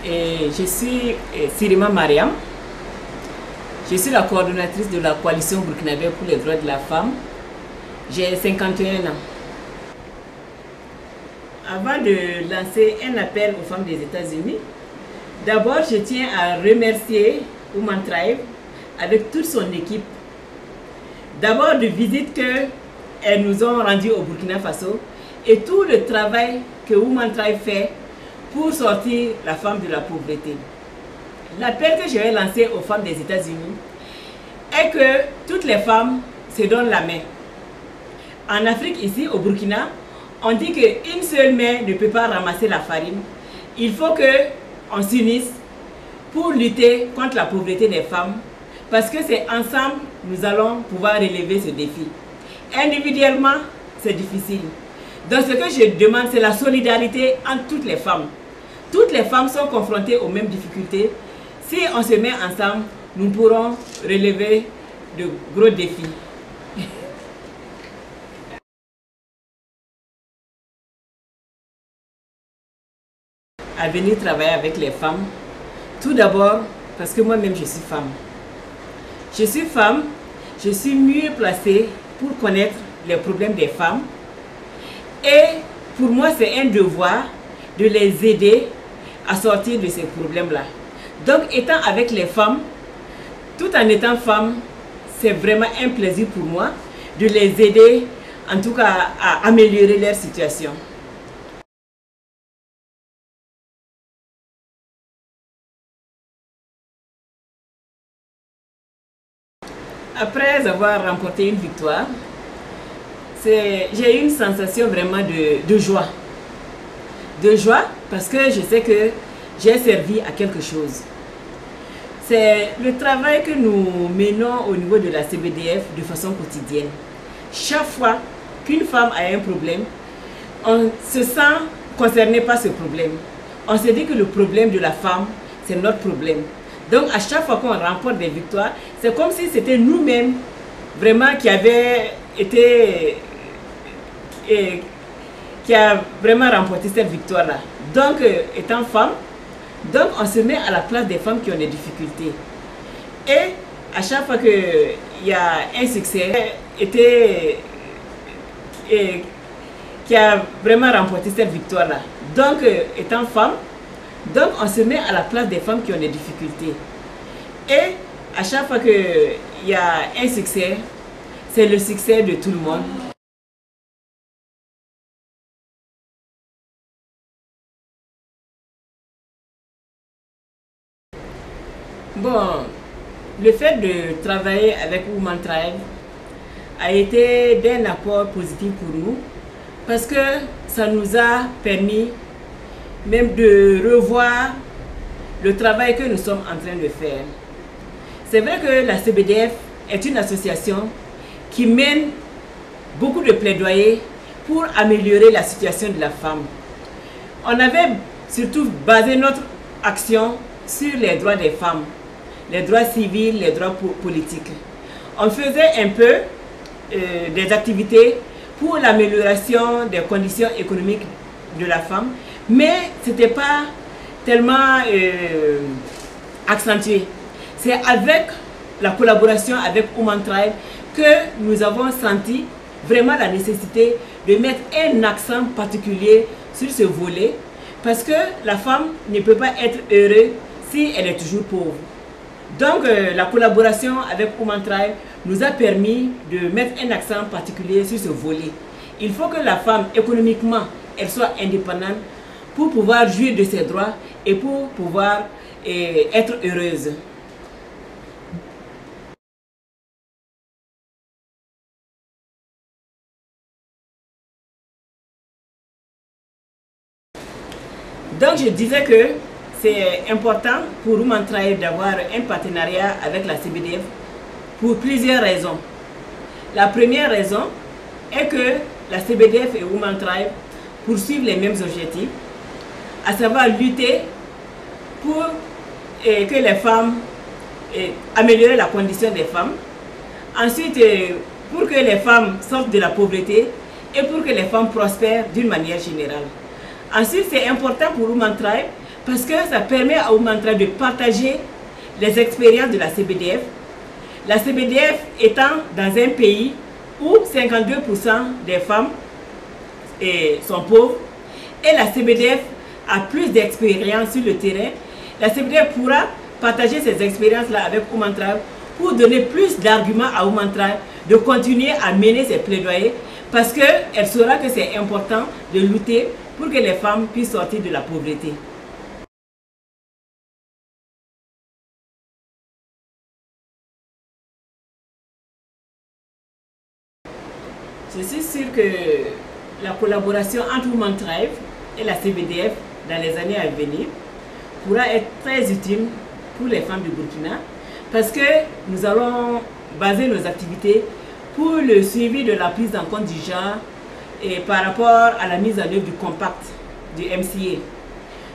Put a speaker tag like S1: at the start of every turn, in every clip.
S1: Et je suis Sirima Mariam. Je suis la coordonnatrice de la coalition burkinabé pour les droits de la femme. J'ai 51 ans. Avant de lancer un appel aux femmes des États-Unis, d'abord je tiens à remercier Women Thrive avec toute son équipe. D'abord de visite qu'elles nous ont rendu au Burkina Faso et tout le travail que Women Thrive fait pour sortir la femme de la pauvreté. L'appel que je vais lancer aux femmes des États-Unis est que toutes les femmes se donnent la main. En Afrique, ici au Burkina, on dit qu'une seule main ne peut pas ramasser la farine. Il faut qu'on s'unisse pour lutter contre la pauvreté des femmes, parce que c'est ensemble que nous allons pouvoir relever ce défi. Individuellement, c'est difficile. Donc ce que je demande, c'est la solidarité entre toutes les femmes. Toutes les femmes sont confrontées aux mêmes difficultés. Si on se met ensemble, nous pourrons relever de gros défis. À venir travailler avec les femmes. Tout d'abord, parce que moi-même je suis femme. Je suis femme, je suis mieux placée pour connaître les problèmes des femmes. Et pour moi, c'est un devoir de les aider à sortir de ces problèmes-là. Donc, étant avec les femmes, tout en étant femme, c'est vraiment un plaisir pour moi de les aider, en tout cas, à améliorer leur situation. Après avoir remporté une victoire, j'ai eu une sensation vraiment de joie. De joie parce que je sais que j'ai servi à quelque chose. C'est le travail que nous menons au niveau de la CBDF de façon quotidienne. Chaque fois qu'une femme a un problème, on se sent concerné par ce problème. On se dit que le problème de la femme, c'est notre problème. Donc à chaque fois qu'on remporte des victoires, c'est comme si c'était nous-mêmes vraiment qui avaient été... qui a vraiment remporté cette victoire-là. Donc, étant femme, donc on se met à la place des femmes qui ont des difficultés. Et à chaque fois qu'il y a un succès, qui a vraiment remporté cette victoire-là. Donc, étant femme, donc on se met à la place des femmes qui ont des difficultés. Et à chaque fois qu'il y a un succès, c'est le succès de tout le monde. Bon, le fait de travailler avec Women Thrive a été d'un apport positif pour nous parce que ça nous a permis même de revoir le travail que nous sommes en train de faire. C'est vrai que la CBDF est une association qui mène beaucoup de plaidoyers pour améliorer la situation de la femme. On avait surtout basé notre action sur les droits des femmes, les droits civils, les droits politiques. On faisait un peu des activités pour l'amélioration des conditions économiques de la femme, mais ce n'était pas tellement accentué. C'est avec la collaboration avec Women Thrive que nous avons senti vraiment la nécessité de mettre un accent particulier sur ce volet, parce que la femme ne peut pas être heureuse si elle est toujours pauvre. Donc la collaboration avec Women Thrive nous a permis de mettre un accent particulier sur ce volet. Il faut que la femme, économiquement, elle soit indépendante pour pouvoir jouir de ses droits et pour pouvoir être heureuse. Donc je disais que c'est important pour Women Thrive d'avoir un partenariat avec la CBDF pour plusieurs raisons. La première raison est que la CBDF et Women Thrive poursuivent les mêmes objectifs, à savoir lutter pour que les femmes, améliorer la condition des femmes, ensuite pour que les femmes sortent de la pauvreté et pour que les femmes prospèrent d'une manière générale. Ensuite, c'est important pour Women Thrive parce que ça permet à Women Tribe de partager les expériences de la CBDF. La CBDF étant dans un pays où 52% des femmes sont pauvres et la CBDF a plus d'expérience sur le terrain, la CBDF pourra partager ces expériences-là avec Women Tribe pour donner plus d'arguments à Women Tribe de continuer à mener ses plaidoyers parce qu'elle saura que c'est important de lutter pour que les femmes puissent sortir de la pauvreté. Je suis sûre que la collaboration entre Women Tribe et la CBDF dans les années à venir pourra être très utile pour les femmes du Burkina parce que nous allons baser nos activités pour le suivi de la prise en compte du genre et par rapport à la mise en œuvre du compact du MCA.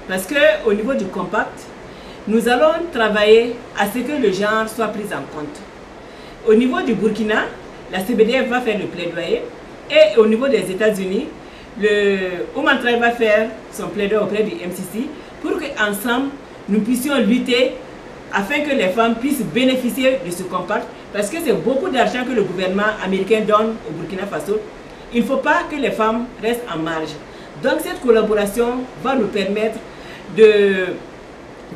S1: Parce qu'au niveau du compact, nous allons travailler à ce que le genre soit pris en compte. Au niveau du Burkina, la CBDF va faire le plaidoyer et au niveau des États-Unis, le Women Tribe va faire son plaidoyer auprès du MCC pour qu'ensemble, nous puissions lutter afin que les femmes puissent bénéficier de ce compact parce que c'est beaucoup d'argent que le gouvernement américain donne au Burkina Faso. Il ne faut pas que les femmes restent en marge. Donc cette collaboration va nous permettre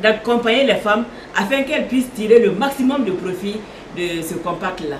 S1: d'accompagner les femmes afin qu'elles puissent tirer le maximum de profit de ce compact-là.